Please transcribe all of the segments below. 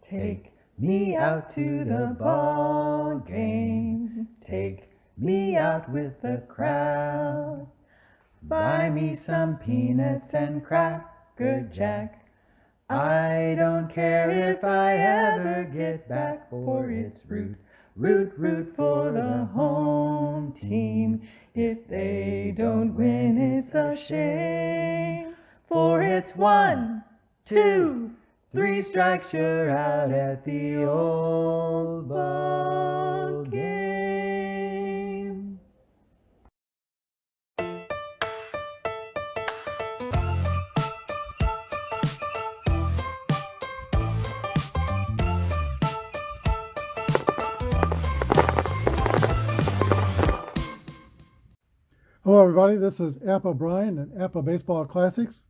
Take me out to the ball game. Take me out with the crowd. Buy me some peanuts and Cracker Jack. I don't care if I ever get back, for it's root, root, root for the home team. If they don't win, it's a shame, for it's 1, 2, 3 strikes, you're out at the old ball game. Hello everybody, this is Apba Brian and Apba Baseball Classics,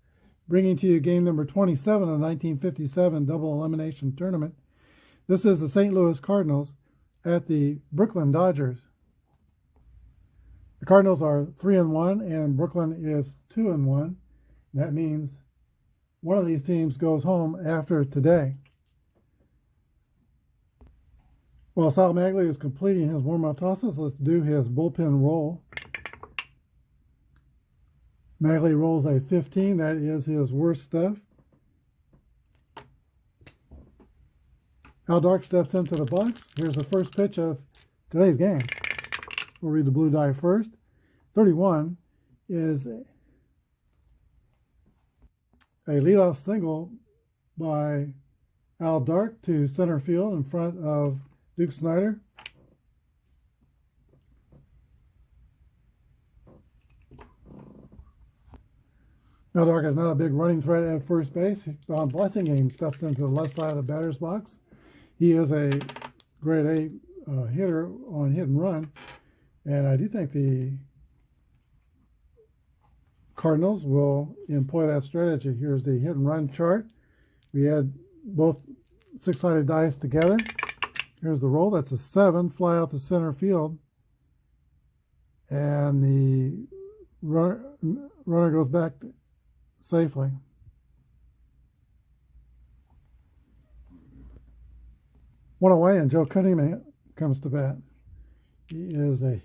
bringing to you game number 27 of the 1957 double elimination tournament. This is the St. Louis Cardinals at the Brooklyn Dodgers. The Cardinals are 3-1 and Brooklyn is 2-1. That means one of these teams goes home after today. While Sal Magley is completing his warm-up tosses, let's do his bullpen roll. Magley rolls a 15. That is his worst stuff. Al Dark steps into the box. Here's the first pitch of today's game. We'll read the blue die first. 31 is a leadoff single by Al Dark to center field in front of Duke Snider. Al Dark is not a big running threat at first base. Don Blessingame steps into the left side of the batter's box. He is a grade A hitter on hit and run, and I do think the Cardinals will employ that strategy. Here's the hit and run chart. We add both six-sided dice together. Here's the roll. That's a 7, fly out to center field, and the runner goes back safely. One away, and Joe Cunningham comes to bat. He is a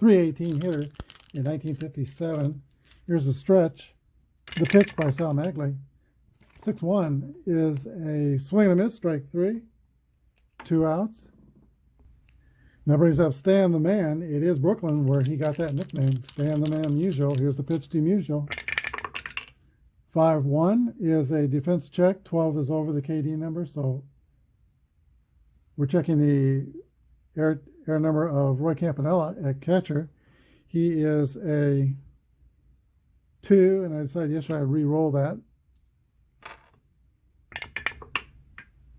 .318 hitter in 1957. Here's a stretch. The pitch by Sal Magley. 6-1 is a swing and a miss, strike 3. 2 outs. That brings up Stan the Man. It is Brooklyn where he got that nickname, Stan the Man Musial. Here's the pitch to Musial. 5-1 is a defense check. 12 is over the KD number, so we're checking the air number of Roy Campanella at catcher. He is a 2, and I decided yesterday I'd re-roll that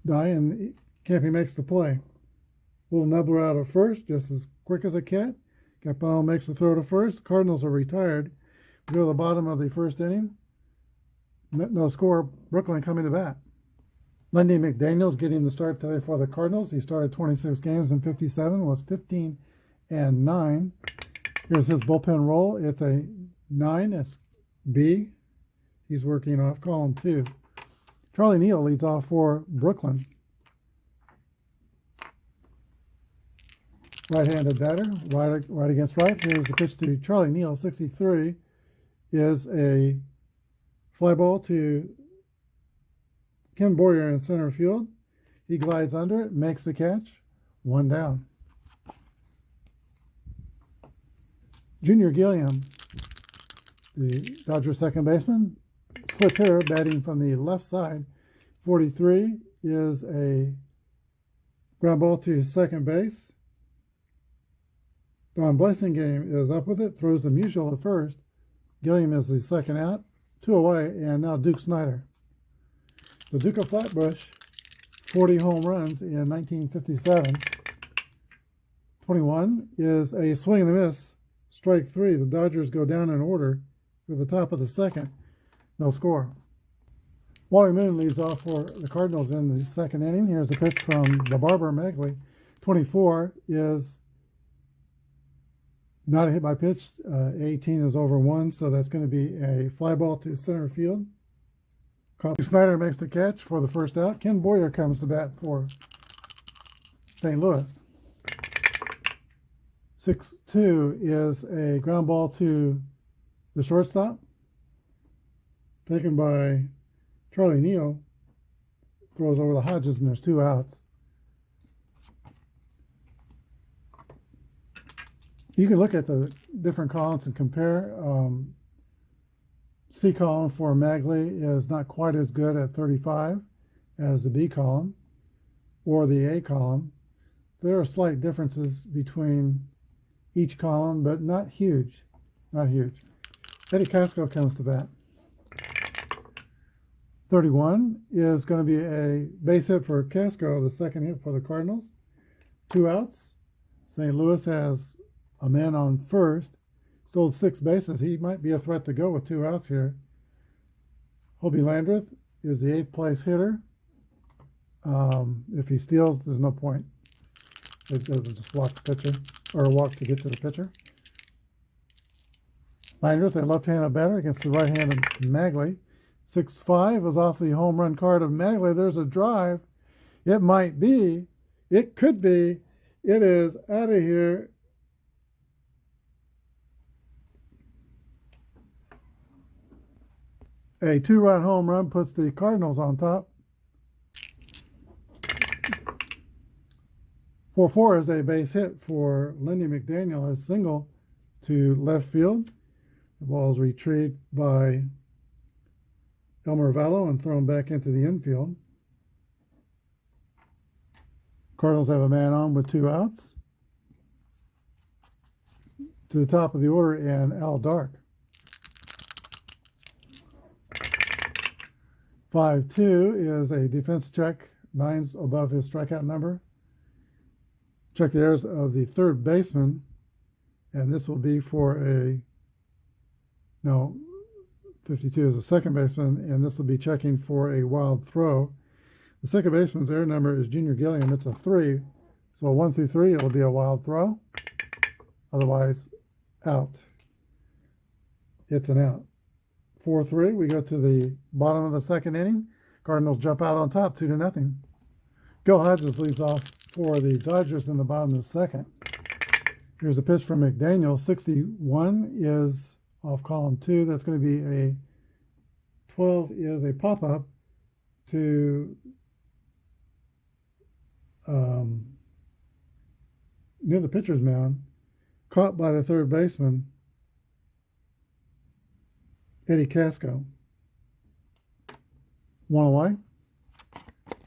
die, and Campy makes the play. Little nubbler out of first, just as quick as a cat. Campanella makes the throw to first. Cardinals are retired. We go to the bottom of the first inning. No score. Brooklyn coming to bat. Lundy McDaniel's getting the start today for the Cardinals. He started 26 games in 57, was 15-9. Here's his bullpen roll. It's a 9. It's B. He's working off column 2. Charlie Neely leads off for Brooklyn. Right-handed batter, right against right. Here's the pitch to Charlie Neal. 63 is a fly ball to Ken Boyer in center field. He glides under it, makes the catch. 1 down. Junior Gilliam, the Dodgers second baseman, switch hitter, batting from the left side. 43 is a ground ball to second base. Don Blessingame is up with it, throws the Musial at first. Gilliam is the second out. 2 away, and now Duke Snider. The Duke of Flatbush, 40 home runs in 1957. 21 is a swing and a miss, strike 3. The Dodgers go down in order to the top of the second. No score. Wally Moon leads off for the Cardinals in the second inning. Here's the pitch from the Barber Magley. 24 is not a hit by pitch. 18 is over 1, so that's going to be a fly ball to center field. Snyder makes the catch for the first out. Ken Boyer comes to bat for St. Louis. 6-2 is a ground ball to the shortstop, taken by Charlie Neely. Throws over the Hodges, and there's 2 outs. You can look at the different columns and compare. C column for Magley is not quite as good at 35 as the B column or the A column. There are slight differences between each column, but not huge. Not huge. Eddie Casco comes to bat. 31 is going to be a base hit for Casco, the second hit for the Cardinals. 2 outs. St. Louis has a man on first. Stole 6 bases. He might be a threat to go with 2 outs here. Hobie Landreth is the 8th place hitter. If he steals, there's no point. It doesn't just walk the pitcher, or walk to get to the pitcher. Landreth, a left-handed batter against the right-handed Magley. 6-5 is off the home run card of Magley. There's a drive. It might be. It could be. It is out of here. A 2-run home run puts the Cardinals on top. 4-4 is a base hit for Lindy McDaniel, a single to left field. The ball is retrieved by Elmer Vallow and thrown back into the infield. Cardinals have a man on with 2 outs. To the top of the order, and Al Dark. 5-2 is a defense check, 9's above his strikeout number. Check the errors of the third baseman, and this will be for 52 is the second baseman, and this will be checking for a wild throw. The second baseman's error number is Junior Gilliam. It's a 3, so 1 through 3 it'll be a wild throw. Otherwise, out. It's an out. 4-3, we go to the bottom of the second inning. Cardinals jump out on top, 2-0. Gil Hodges leads off for the Dodgers in the bottom of the second. Here's a pitch from McDaniel. 61 is off column 2. That's going to be a 12 is a pop-up to near the pitcher's mound, caught by the third baseman, Eddie Casco. 1 away.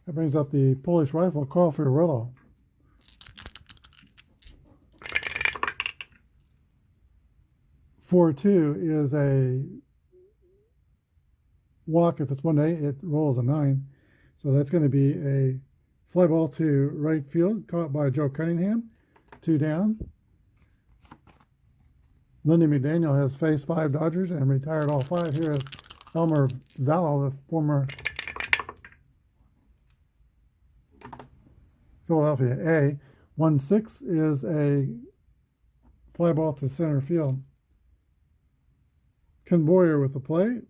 That brings up the Polish rifle, Carl Fiorillo. (4-2) is a walk. If it's 1-8, it rolls a 9. So that's going to be a fly ball to right field, caught by Joe Cunningham. 2 down. Lindy McDaniel has faced 5 Dodgers and retired all 5. Here is Elmer Vallow, the former Philadelphia A. 1-6 is a fly ball to center field. Ken Boyer with the play.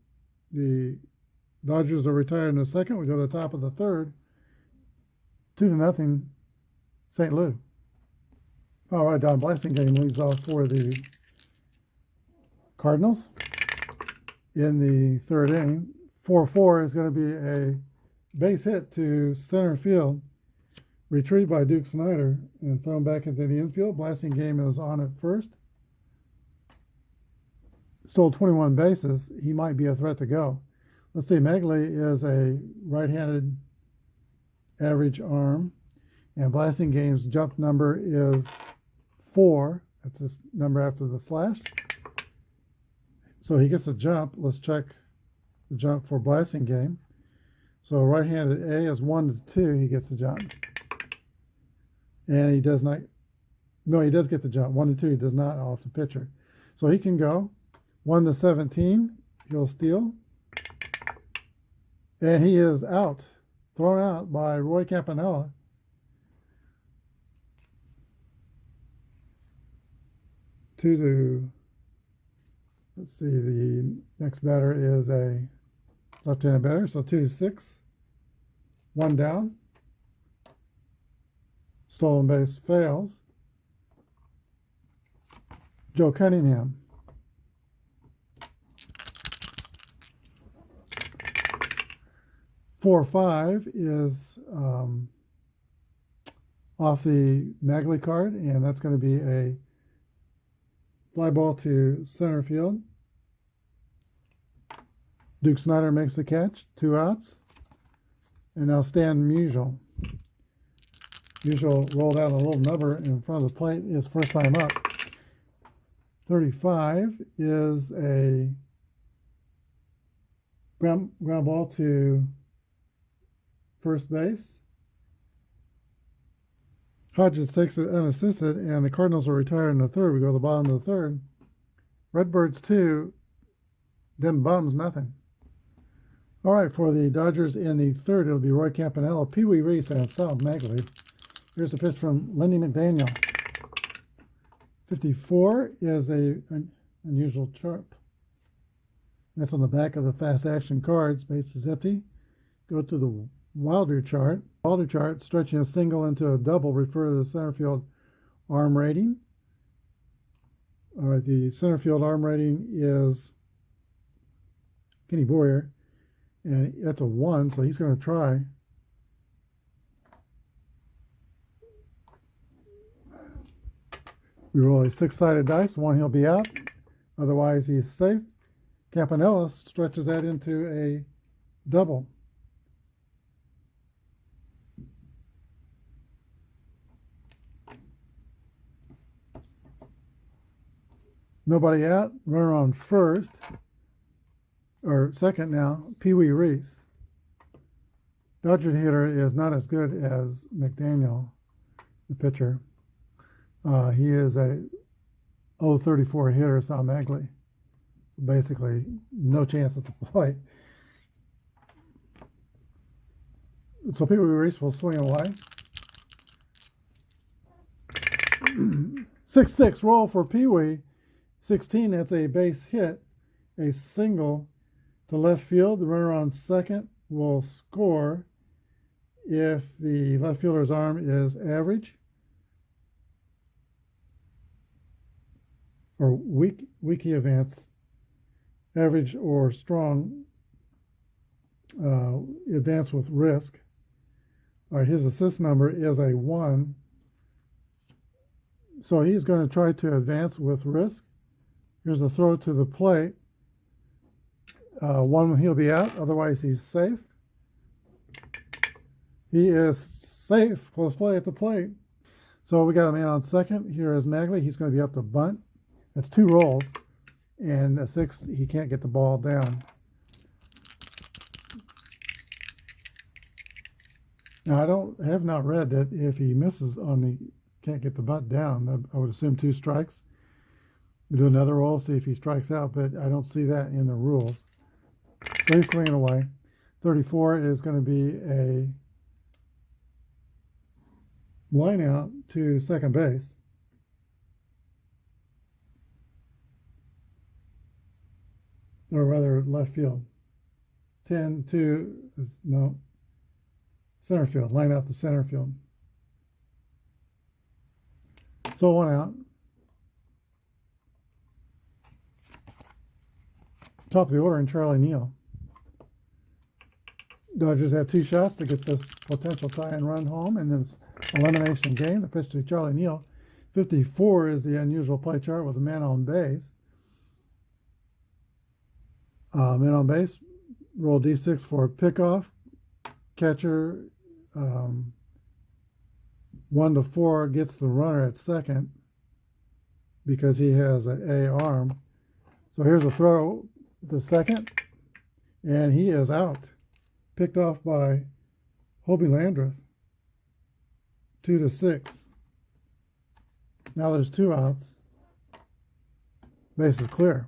The Dodgers are retired in the second. We go to the top of the third. 2-0 St. Louis. All right, Don Blasingame leads off for the Cardinals in the third inning. 4-4 is going to be a base hit to center field, retrieved by Duke Snyder and thrown back into the infield. Blasingame is on at first. Stole 21 bases. He might be a threat to go. Let's see, Magley is a right-handed average arm, and Blasingame's jump number is 4. That's his number after the slash. So he gets a jump. Let's check the jump for Blasingame. So right-handed A is 1-2. He gets the jump. And he does not. No, he does get the jump. 1-2. He does not off the pitcher. So he can go 1-17. He'll steal. And he is out. Thrown out by Roy Campanella. Let's see, the next batter is a Left-handed batter, so 2-6. One down. Stolen base fails. Joe Cunningham. "4-5" is off the Magley card, and that's going to be a fly ball to center field. Duke Snyder makes the catch, 2 outs. And now Stan Musial. Musial rolled out a little number in front of the plate, his first time up. 35 is a ground ball to first base. Hodges takes it unassisted, and the Cardinals will retire in the third. We go to the bottom of the third. Redbirds 2, them bums nothing. All right, for the Dodgers in the third, it'll be Roy Campanella, Pee Wee Reese, and Sal Magley. Here's a pitch from Lindy McDaniel. 54 is an unusual chirp. That's on the back of the fast action cards. Base is empty. Go to the Wilder chart. Wilder chart, stretching a single into a double, refer to the center field arm rating. All right, the center field arm rating is Kenny Boyer, and that's a 1, so he's going to try. We roll a 6-sided dice. 1, he'll be out. Otherwise, he's safe. Campanella stretches that into a double. Nobody out. Runner on first, or second now, Pee Wee Reese. Dodger hitter is not as good as McDaniel, the pitcher. He is a 0.34 hitter, Sal Magley. So basically, no chance at the plate. So Pee Wee Reese will swing away. 6-6 roll for Pee Wee. 16, that's a base hit. A single to left field. The runner on second will score if the left fielder's arm is average or weak advance, average or strong, advance with risk. All right, his assist number is a 1. So he's going to try to advance with risk. Here's a throw to the plate. 1, he'll be out. Otherwise, he's safe. He is safe. Close play at the plate. So we got a man on second. Here is Magley. He's going to be up to bunt. That's 2 rolls. And a 6, he can't get the ball down. Now, I have not read that if he misses on the can't get the bunt down, I would assume 2 strikes. We do another roll, see if he strikes out, but I don't see that in the rules. So he's swinging away. 34 is going to be a line out to second base. Or rather, left field. 10-2 is no. Center field, line out to center field. So 1 out. Top of the order in Charlie Neal. Dodgers have 2 shots to get this potential tie and run home, and then it's elimination game. The pitch to Charlie Neal. 54 is the unusual play chart with a man on base. Man on base, roll D6 for pickoff. Catcher, 1 to 4 gets the runner at second because he has an A arm. So here's a throw to second, and he is out. Picked off by Hobie Landreth. 2 to 6. Now there's 2 outs. Base is clear.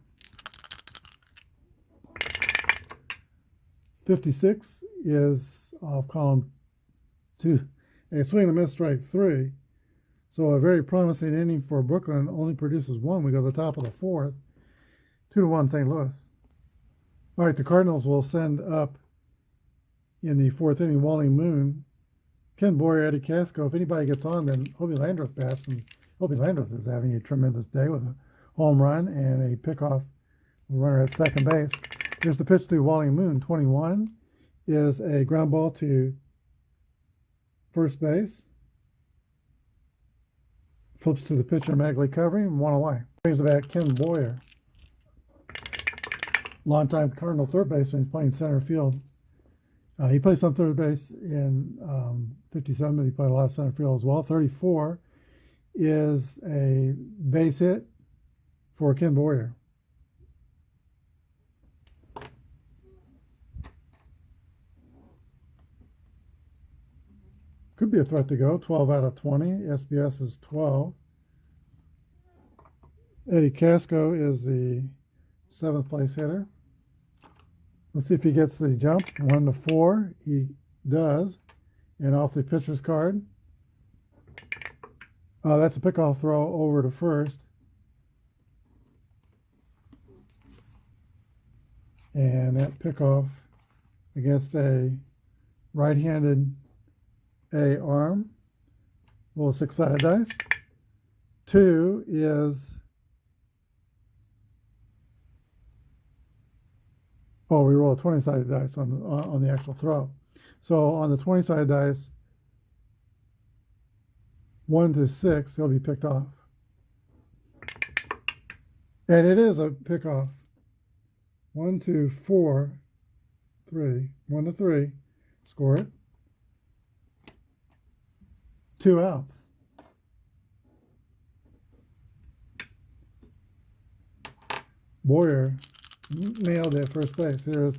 56 is off column 2. A swing and a miss, strike 3. So a very promising inning for Brooklyn only produces 1. We go to the top of the 4th. 2-1 St. Louis. All right, the Cardinals will send up in the fourth inning Wally Moon, Ken Boyer, Eddie Casco. If anybody gets on, then Hobie Landreth bats, and Hobie Landreth is having a tremendous day with a home run and a pickoff runner at second base. Here's the pitch to Wally Moon. 21 is a ground ball to first base. Flips to the pitcher, Magley covering, 1 away. Brings the bat, Ken Boyer. Longtime Cardinal third baseman, playing center field. He plays some third base in 57, but he played a lot of center field as well. 34 is a base hit for Ken Boyer. Could be a threat to go. 12 out of 20. SBS is 12. Eddie Casco is the 7th place hitter. Let's see if he gets the jump. 1 to 4. He does. And off the pitcher's card. That's a pickoff throw over to first. And that pickoff against a right-handed A arm. Roll a 6-sided dice. 2 is... Oh, we roll a 20-sided dice on the actual throw. So on the 20-sided dice, 1 to 6, he'll be picked off. And it is a pickoff. 1 to 4, 3, 1 to 3, score it. 2 outs. Boyer nailed it at first base. Here's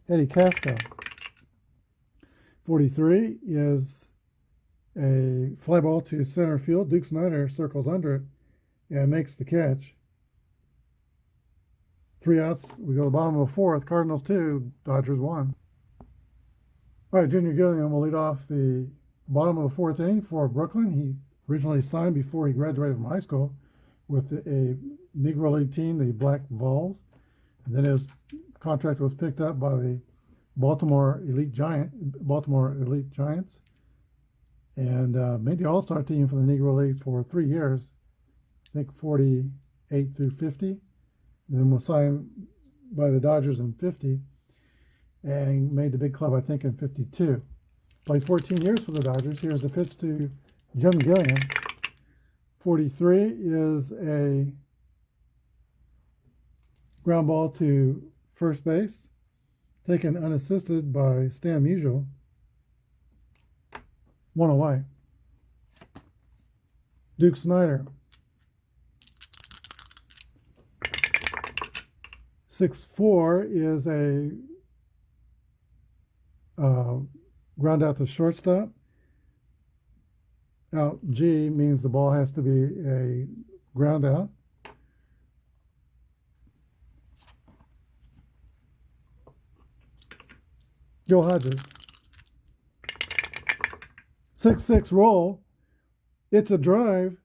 Eddie Casco. 43 is a fly ball to center field. Duke Snyder circles under it and makes the catch. 3 outs. We go to the bottom of the fourth. Cardinals 2, Dodgers 1. All right, Junior Gilliam will lead off the bottom of the fourth inning for Brooklyn. He originally signed before he graduated from high school with a Negro League team, the Black Vols. And then his contract was picked up by the Baltimore Elite Giants, and made the All-Star team for the Negro League for 3 years, I think 48 through 50. And then was signed by the Dodgers in 50 and made the big club, I think, in 52. Played 14 years for the Dodgers. Here's the pitch to Jim Gilliam. 43 is a ground ball to first base, taken unassisted by Stan Musial. 1 away. Duke Snyder. 6-4 is a ground out to shortstop. Out G means the ball has to be a ground out. Gil Hodges. 6-6 roll. It's a drive.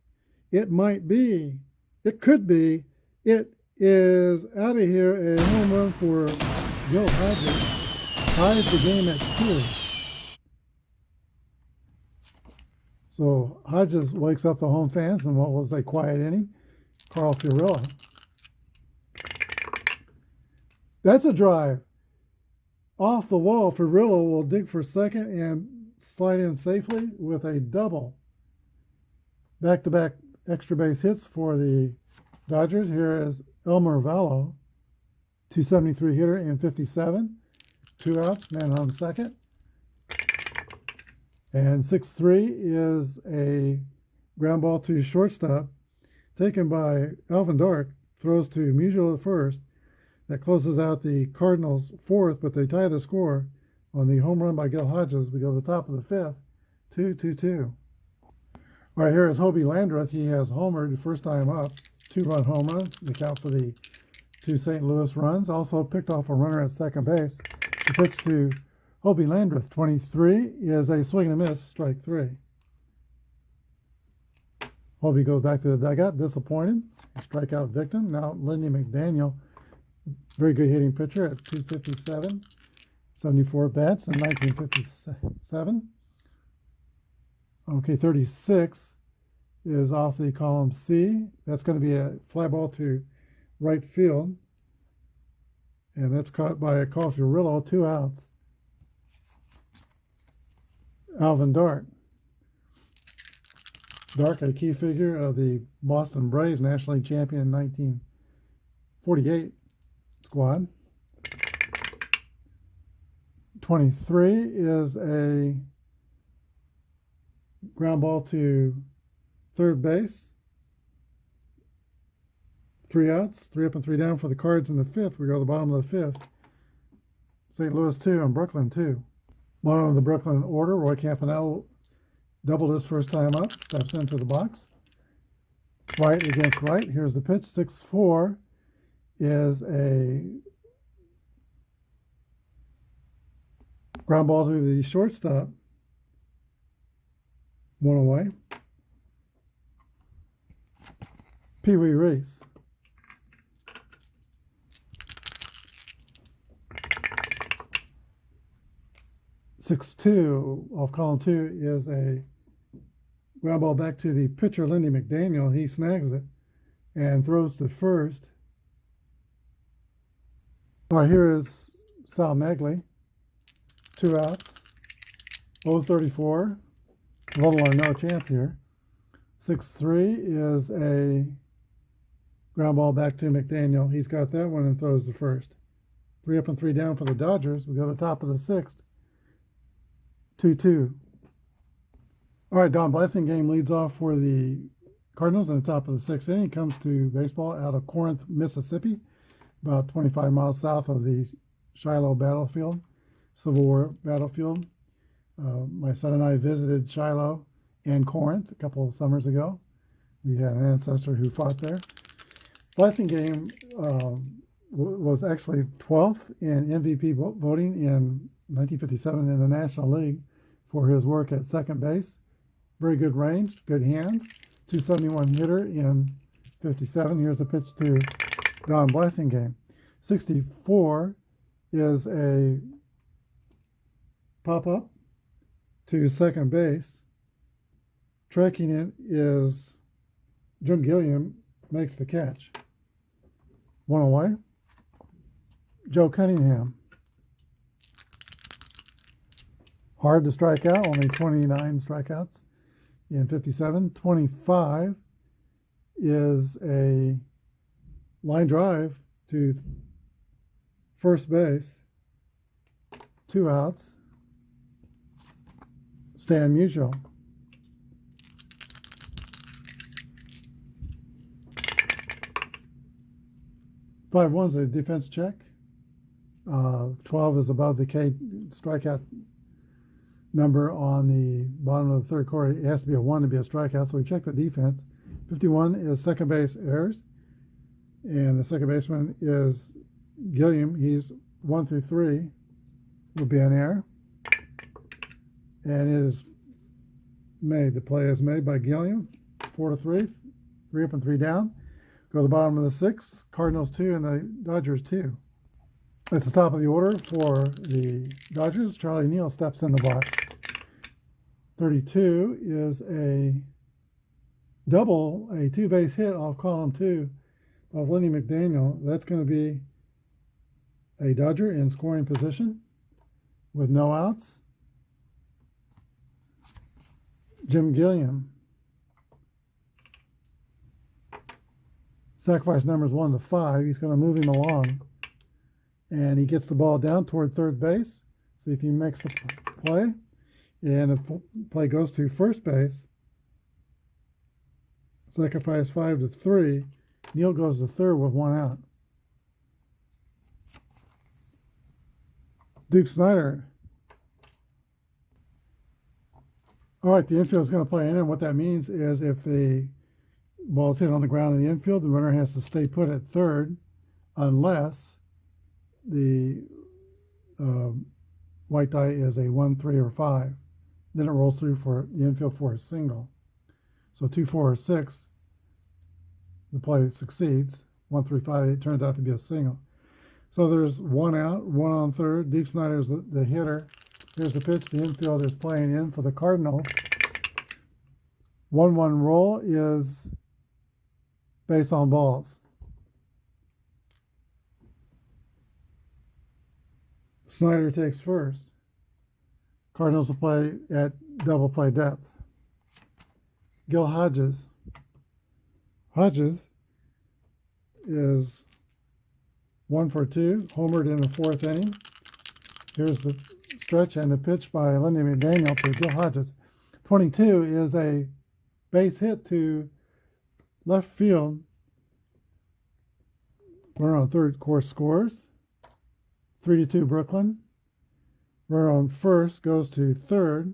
It might be. It could be. It is out of here. A home run for Gil Hodges. Ties the game at 2. So Hodges wakes up the home fans in what was a quiet inning. Carl Furilla. That's a drive. Off the wall, Furilla will dig for second and slide in safely with a double. Back-to-back extra base hits for the Dodgers. Here is Elmer Vallo, 273 hitter in 57. 2 outs, man on second. And 6-3 is a ground ball to shortstop, taken by Alvin Dark, throws to Musial at first. That closes out the Cardinals' fourth, but they tie the score on the home run by Gil Hodges. We go to the top of the fifth, 2-2-2. All right, here is Hobie Landreth. He has homered the first time up, 2-run home run. They count for the 2 St. Louis runs. Also picked off a runner at second base. The pitch to Hobie Landreth, 23, is a swing and a miss, strike 3. Hobie goes back to the dugout, disappointed. A strikeout victim. Now Lindy McDaniel Very good hitting pitcher at 257, 74 bats in 1957. Okay, 36 is off the column C. That's going to be a fly ball to right field. And that's caught by a Coffiarillo, 2 outs. Alvin Dark. Dark, a key figure of the Boston Braves National League champion 1948 squad. 23 is a ground ball to third base. 3 outs, 3 up and 3 down for the Cards in the 5th. We go to the bottom of the 5th. St. Louis 2 and Brooklyn 2. Bottom of the Brooklyn order, Roy Campanella doubled his first time up, steps into the box. Right against right. Here's the pitch. 6-4 is a ground ball to the shortstop. 1 away. Pee Wee Reese. 6-2 off column 2 is a ground ball back to the pitcher, Lindy McDaniel. He snags it and throws to first. All right, here is Sal Megley. 2 outs. 0-34. Little or no chance here. 6-3 is a ground ball back to McDaniel. He's got that one and throws to first. 3 up and 3 down for the Dodgers. We go to the top of the 6th. 2-2. All right, Don Blasingame leads off for the Cardinals in the top of the 6th inning. Comes to baseball out of Corinth, Mississippi, about 25 miles south of the Shiloh battlefield, Civil War battlefield. My son and I visited Shiloh and Corinth a couple of summers ago. We had an ancestor who fought there. Blasingame was actually 12th in MVP voting in 1957 in the National League for his work at second base. Very good range, good hands. 271 hitter in 57. Here's the pitch to Don Blasingame. 64 is a pop-up to second base. Tracking it is Jim Gilliam, makes the catch. 1 away. Joe Cunningham. Hard to strike out, only 29 strikeouts in 57. 25 is a line drive to first base. 2 outs. Stan Musial. Five one's a defense check. 12 is above the K strikeout number on the bottom of the third quarter. It has to be a 1 to be a strikeout, so we check the defense. 51 is second base errors, and the second baseman is Gilliam. He's 1 through 3 will be an error, and it is made. The play is made by Gilliam. 4-3, 3 up and 3 down. Go to the bottom of the 6th. Cardinals 2 and the Dodgers 2. At the top of the order for the Dodgers, Charlie Neal steps in the box. 32 is a double, a 2-base hit off column 2 of Lenny McDaniel. That's going to be a Dodger in scoring position with no outs. Jim Gilliam. Sacrifice numbers 1 to 5. He's going to move him along. And he gets the ball down toward third base. See if he makes the play. And the play goes to first base. Sacrifice 5 to 3. Neal goes to third with 1 out. Duke Snyder. All right, the infield is going to play in, and what that means is if the ball is hit on the ground in the infield, the runner has to stay put at third unless the white die is a 1, 3, or 5. Then it rolls through for the infield for a single. So 2, 4, or 6, the play succeeds. 1, 3, 5, it turns out to be a single. So there's one out, one on third. Duke Snyder's the hitter. Here's the pitch. The infield is playing in for the Cardinals. 1-1 roll is base on balls. Snyder takes first. Cardinals will play at double play depth. Gil Hodges. Hodges is 1 for 2, homered in the 4th inning. Here's the stretch and the pitch by Lindy McDaniel to Gil Hodges. 22 is a base hit to left field. Runner on third, course, scores. 3-2 Brooklyn. Runner on first goes to third.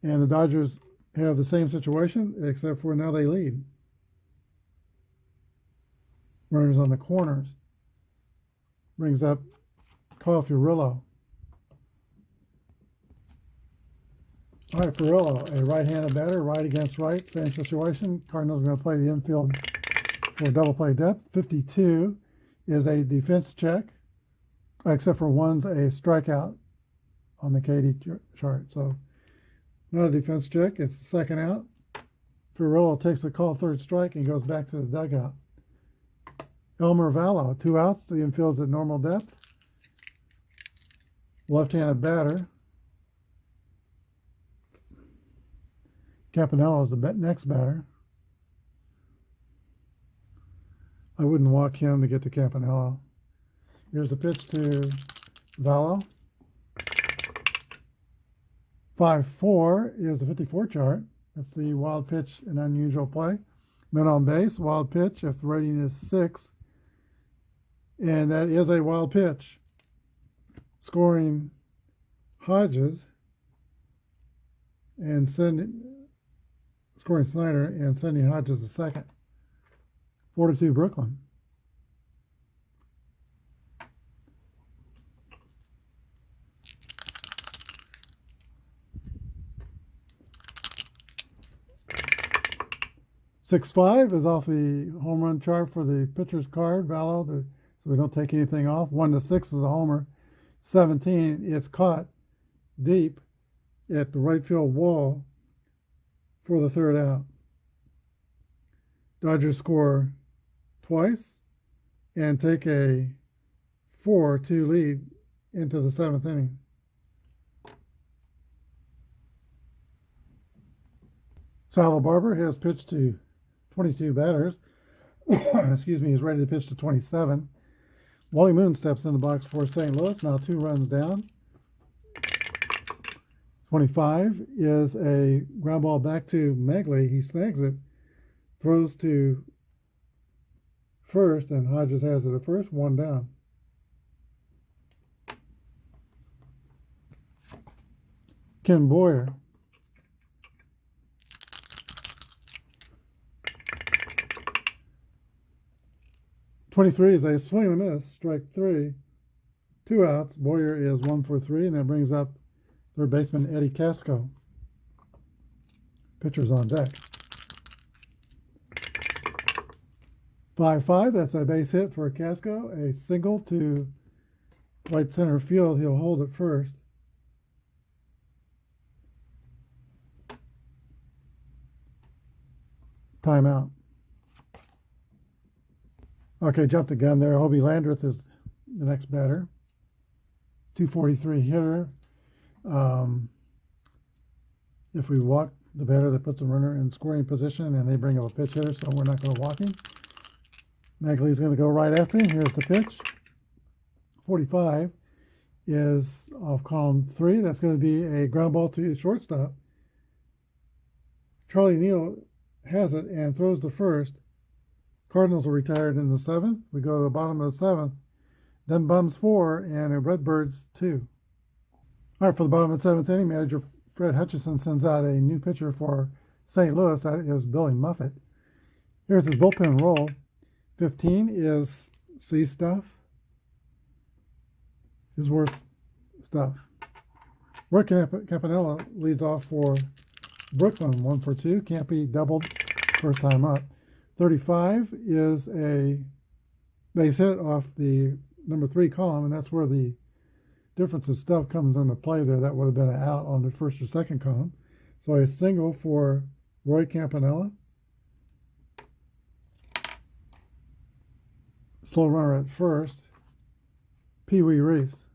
And the Dodgers have the same situation, except for now they lead. Runners on the corners. Brings up Kyle Furillo. All right, Furillo, a right-handed batter, right against right, same situation. Cardinals are going to play the infield for double play depth. 52 is a defense check, except for one's a strikeout on the KD chart. So not a defense check, it's the second out. Furillo takes a call third strike and goes back to the dugout. Elmer Vallo, 2 outs, the infield's at normal depth. Left-handed batter. Campanella is the next batter. I wouldn't walk him to get to Campanella. Here's the pitch to Vallo. 5-4 is the 54 chart. That's the wild pitch and unusual play. Men on base, wild pitch if the rating is 6. And that is a wild pitch. Scoring Hodges and scoring Snyder and sending Hodges a second. 4-2 Brooklyn. Six-5 is off the home run chart for the pitcher's card, Vallo, so we don't take anything off. 1-6 is a homer. 17, it's caught deep at the right field wall for the third out. Dodgers score twice and take a 4-2 lead into the 7th inning. Sal Barber has pitched to 22 batters. Excuse me, he's ready to pitch to 27. Wally Moon steps in the box for St. Louis, now 2 runs down. 25 is a ground ball back to Megley. He snags it, throws to first, and Hodges has it at first, 1 down. Ken Boyer. '23 is a swing and a miss, strike 3. 2 outs. Boyer is 1 for 3, and that brings up third baseman Eddie Casco. Pitcher's on deck. 5-5, that's a base hit for Casco. A single to right center field. He'll hold it first. Timeout. Okay, jumped the gun there. Hobie Landreth is the next batter. 243 hitter. If we walk the batter, that puts a runner in scoring position, and they bring up a pitch hitter, so we're not going to walk him. Magley's going to go right after him. Here's the pitch. 45 is off column 3. That's going to be a ground ball to the shortstop. Charlie Neal has it and throws to first. Cardinals are retired in the 7th. We go to the bottom of the 7th. Then Bums 4 and a Redbirds 2. All right, for the bottom of the 7th inning, manager Fred Hutchison sends out a new pitcher for St. Louis. That is Billy Muffett. Here's his bullpen roll. 15 is C stuff. His worst stuff. Roy Campanella leads off for Brooklyn, 1 for 2. Campy doubled first time up. 35 is a base hit off the number 3 column, and that's where the difference of stuff comes into play there. That would have been an out on the first or second column. So a single for Roy Campanella. Slow runner at first, Pee Wee Reese.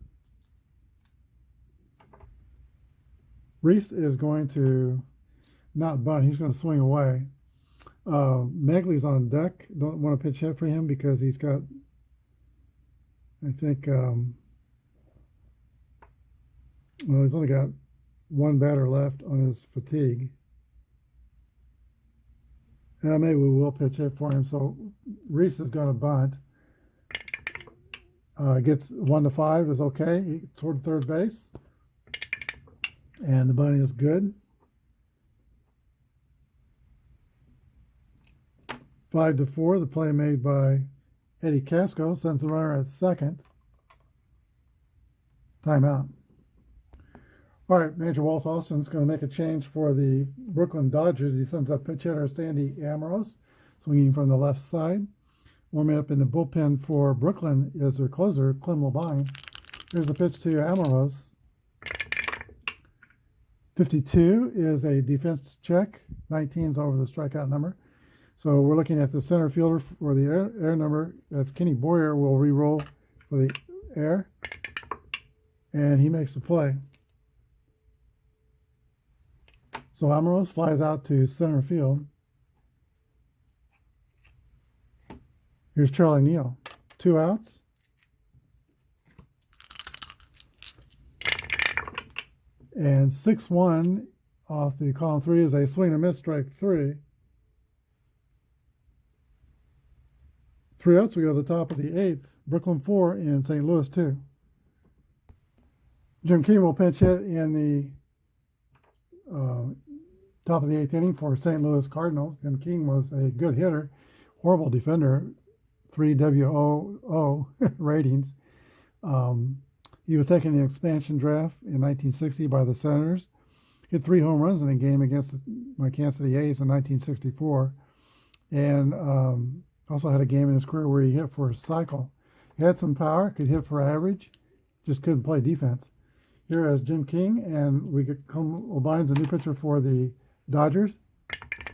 Reese is going to not bunt. He's going to swing away. Megley's on deck. Don't want to pitch hit for him because he's got, I think, well, he's only got one batter left on his fatigue. Maybe we will pitch hit for him. So Reese is going to bunt. Gets 1-5 is okay. He toward third base. And the bunt is good. 5-4, the play made by Eddie Casco sends the runner at second. Timeout. All right, Major Walt Austin's going to make a change for the Brooklyn Dodgers. He sends up pitch hitter Sandy Amorose, swinging from the left side. Warming up in the bullpen for Brooklyn is their closer, Clem Labine. Here's the pitch to Amorose. 52 is a defense check. 19 is over the strikeout number. So we're looking at the center fielder for the air number. That's Kenny Boyer will re-roll for the air. And he makes the play. So Amorose flies out to center field. Here's Charlie Neal. 2 outs. And 6-1 off the column 3 is a swing and miss, strike 3. 3 outs, we go to the top of the 8th. Brooklyn 4 and St. Louis 2. Jim King will pinch hit in the top of the 8th inning for St. Louis Cardinals. Jim King was a good hitter, horrible defender, 3 WOO ratings. He was taken in the expansion draft in 1960 by the Senators. Hit 3 home runs in a game against my Kansas City A's in 1964. And also had a game in his career where he hit for a cycle. He had some power, could hit for average, just couldn't play defense. Here is Jim King, and we get Labine's a new pitcher for the Dodgers.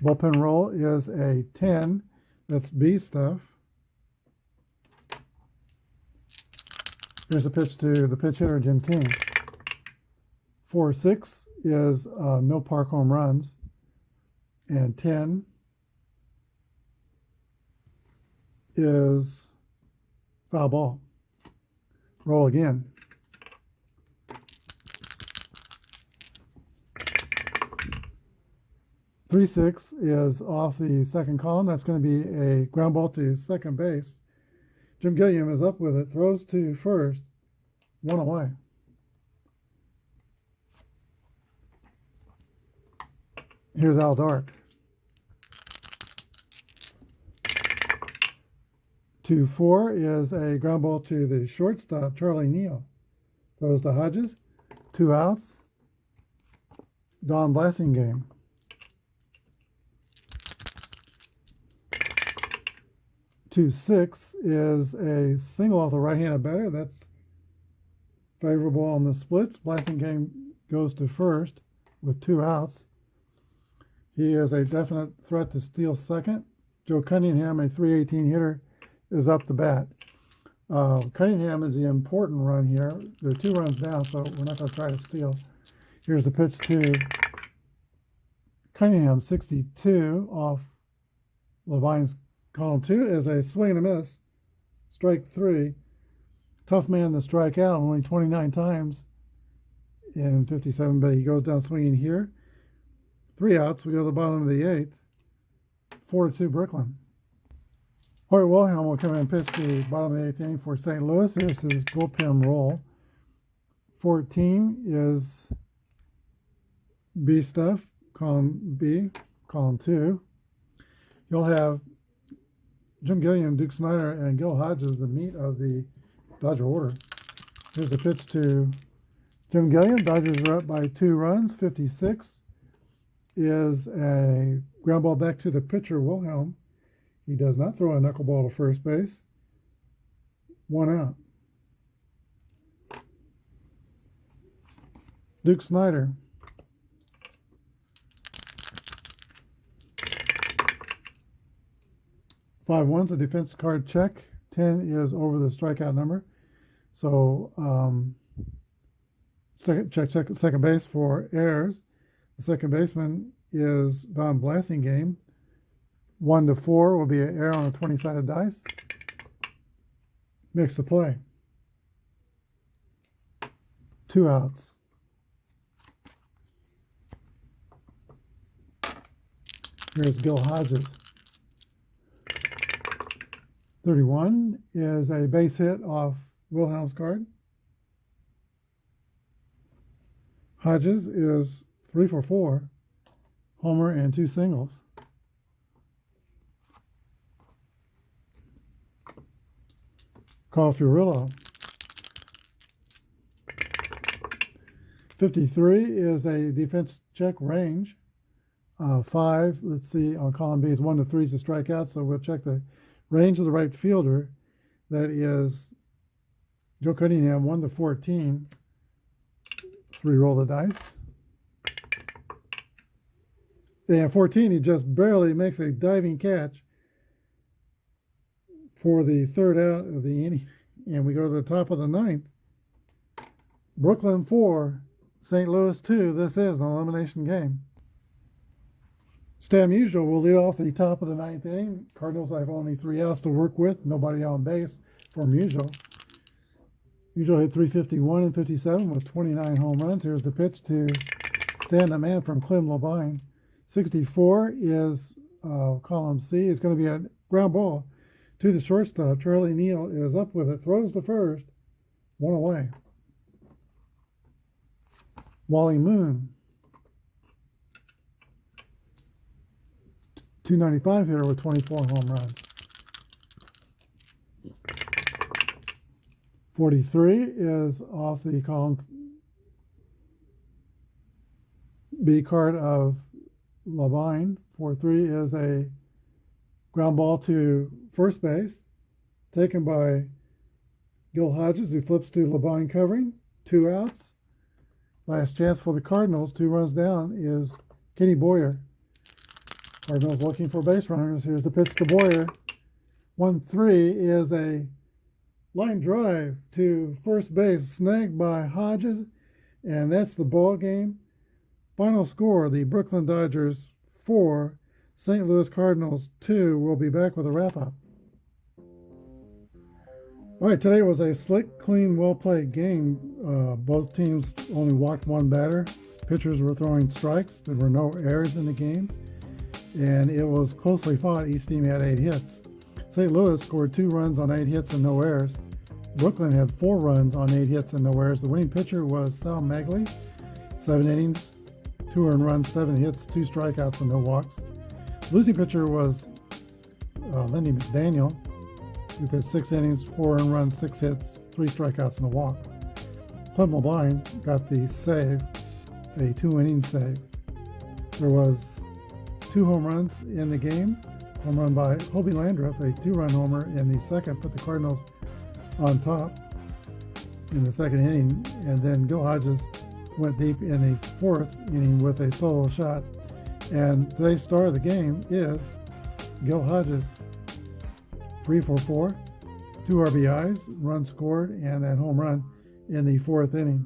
Bullpen roll is a 10. That's B stuff. Here's the pitch to the pitch hitter, Jim King. 4-6 is no park home runs. And 10 is foul ball. Roll again. Three 6 is off the second column. That's going to be a ground ball to second base. Jim Gilliam is up with it, throws to first, 1 away. Here's Al Dark. 2-4 is a ground ball to the shortstop, Charlie Neal. Throws to Hodges, 2 outs. Don Blasingame. 2-6 is a single off the right-handed batter. That's favorable on the splits. Blasingame goes to first with 2 outs. He is a definite threat to steal second. Joe Cunningham, a .318 hitter, is up to bat. Cunningham is the important run here. There are 2 runs down, so we're not going to try to steal. Here's the pitch to Cunningham, 62 off Labine's column 2 is a swing and a miss, strike 3. Tough man to strike out, only 29 times in 57, but he goes down swinging here. 3 outs, we go to the bottom of the 8th. 4-2 Brooklyn. Hoyt Wilhelm will come in and pitch the bottom of the 8th inning for St. Louis. Here's his bullpen roll. 14 is B stuff, column B, column 2. You'll have Jim Gilliam, Duke Snyder, and Gil Hodges, the meat of the Dodger order. Here's the pitch to Jim Gilliam. Dodgers are up by 2 runs. 56 is a ground ball back to the pitcher, Wilhelm. He does not throw a knuckleball to first base. 1 out. Duke Snyder. Five one's a defense card check. 10 is over the strikeout number. So second base for errors. The second baseman is Don Blasingame. 1 to 4 will be an error on a 20-sided dice. Makes the play. 2 outs. Here's Gil Hodges. 31 is a base hit off Wilhelm's card. Hodges is 3 for 4, homer and 2 singles. Carl Furillo. 53 is a defense check range. 5, let's see, on column B is 1 to 3 is a strikeout, so we'll check the range of the right fielder. That is Joe Cunningham, 1 to 14. 3 roll the dice. And 14, he just barely makes a diving catch for the third out of the inning. And we go to the top of the ninth. Brooklyn 4, St. Louis 2. This is an elimination game. Stan Musial will lead off the top of the ninth inning. Cardinals have only 3 outs to work with. Nobody on base for Musial. Musial hit .351 and 57 with 29 home runs. Here's the pitch to Stan, the man from Clem Labine. 64 is column C. It's going to be a ground ball to the shortstop. Charlie Neal is up with it. Throws the first. 1 away. Wally Moon. 295 hitter with 24 home runs. 43 is off the column B card of Labine. 43 is a ground ball to first base, taken by Gil Hodges, who flips to Labine covering. 2 outs. Last chance for the Cardinals. 2 runs down is Kenny Boyer. Cardinals looking for base runners. Here's the pitch to Boyer. 1-3 is a line drive to first base, snagged by Hodges, and that's the ball game. Final score: the Brooklyn Dodgers 4, St. Louis Cardinals 2. We'll be back with a wrap-up. All right, today was a slick, clean, well-played game. Both teams only walked 1 batter. Pitchers were throwing strikes. There were no errors in the game, and it was closely fought. Each team had 8 hits. St. Louis scored 2 runs on 8 hits and no errors. Brooklyn had 4 runs on 8 hits and no errors. The winning pitcher was Sal Magley, 7 innings, 2 earned runs, 7 hits, 2 strikeouts, and no walks. The losing pitcher was Lindy McDaniel, who pitched 6 innings, 4 earned runs, 6 hits, 3 strikeouts, and a walk. Clem Labine got the save, a 2-inning save. There was 2 home runs in the game. Home run by Hobie Landreth, a 2-run homer in the second, put the Cardinals on top in the second inning, and then Gil Hodges went deep in the 4th inning with a solo shot. And today's star of the game is Gil Hodges. 3 for 4, 2 RBIs, runs scored, and that home run in the 4th inning.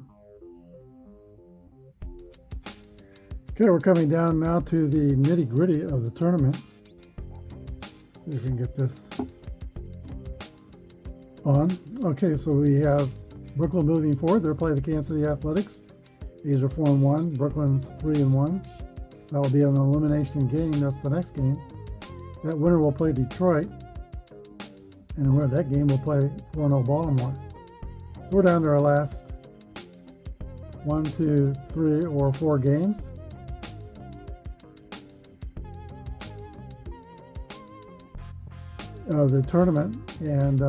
Okay, we're coming down now to the nitty-gritty of the tournament. See if we can get this on. Okay, so we have Brooklyn moving forward. They're playing the Kansas City Athletics. These are 4-1. Brooklyn's 3-1. That will be an elimination game. That's the next game. That winner will play Detroit. And the winner of that game will play 4-0 Baltimore. So we're down to our last 1, 2, 3, or 4 games. Of the tournament, and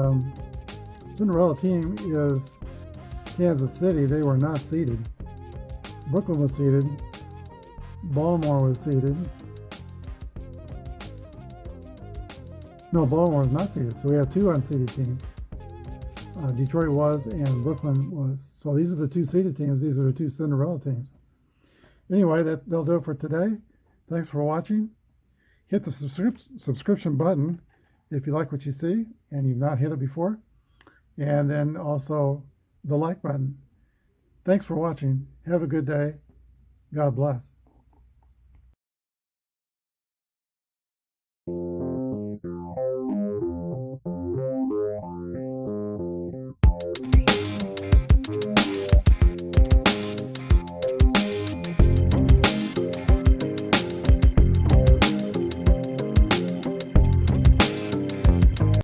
Cinderella team is Kansas City. They were not seeded. Brooklyn was seeded. Baltimore was seeded. No, Baltimore was not seeded. So we have 2 unseeded teams. Detroit was and Brooklyn was. So these are the two seeded teams. These are the two Cinderella teams. Anyway, they'll do it for today. Thanks for watching. Hit the subscription button if you like what you see and you've not hit it before. And then also the like button. Thanks for watching. Have a good day. God bless.